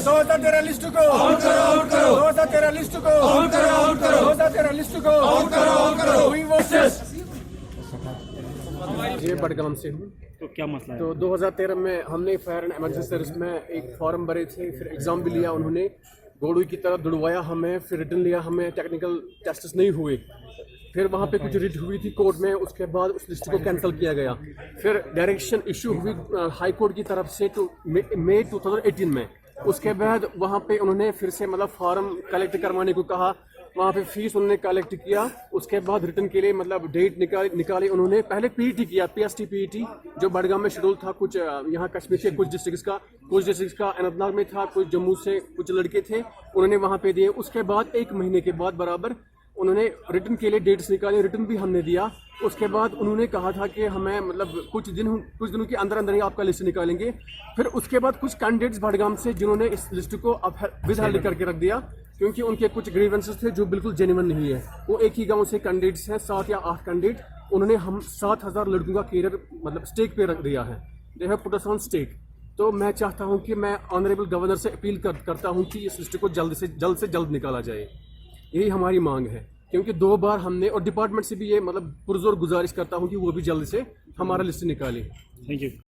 2013 list को out करो, out करो। 2013 लिस्ट को आउट करो, आउट करो। 2013 लिस्ट को आउट करो, आउट करो। हुई वो ये बडगाम से हूँ। तो क्या मसला है? तो 2013 में हमने फायर एंड इमरजेंसी सर्विस में एक फॉर्म भरे थे, फिर एग्ज़ाम भी लिया उन्होंने, घोड़ोई की तरह दुड़वाया हमें, फिर रिटर्न लिया हमें, टेक्निकल टेस्ट्स नहीं हुए, फिर वहाँ पे कुछ रिट हुई थी कोर्ट में, उसके बाद उस लिस्ट को कैंसिल किया गया। फिर डायरेक्शन इशू हुई हाई कोर्ट की तरफ से टू मई 2018 में। उसके बाद वहाँ पे उन्होंने फिर से मतलब फॉर्म कलेक्ट करवाने को कहा, वहाँ पे फीस उन्होंने कलेक्ट किया। उसके बाद रिटर्न के लिए मतलब डेट निकाली उन्होंने। पहले पीईटी किया, पीएसटी पीईटी, जो बडगाम में शेड्यूल था, कुछ यहाँ कश्मीर के कुछ डिस्ट्रिक्ट्स का अनंतनाग में था, कुछ जम्मू से कुछ लड़के थे, उन्होंने वहाँ पे दिए। उसके बाद 1 महीने के बाद बराबर उन्होंने रिटर्न के लिए डेट्स निकाली, रिटर्न भी हमने दिया। उसके बाद उन्होंने कहा था कि हमें मतलब कुछ दिनों के अंदर अंदर ही आपका लिस्ट निकालेंगे। फिर उसके बाद कुछ कैंडिडेट्स बडगाम से जिन्होंने इस लिस्ट को विद हेल्ड करके रख दिया, क्योंकि उनके कुछ ग्रीवेंसेस थे जो बिल्कुल जेन्युइन नहीं है। वो एक ही गांव से कैंडिडेट्स हैं, 7 या 8 कैंडिडेट, उन्होंने हम 7000 लड़कों का कैरियर मतलब स्टेक पे रख दिया है, they have put us on stake. तो मैं चाहता हूं कि मैं ऑनरेबल गवर्नर से अपील करता हूं कि इस लिस्ट को जल्द से जल्द निकाला जाए। यही हमारी मांग है, क्योंकि 2 बार हमने, और डिपार्टमेंट से भी ये मतलब पुरजोर गुजारिश करता हूं कि वो भी जल्द से हमारा लिस्ट निकाले। Thank you.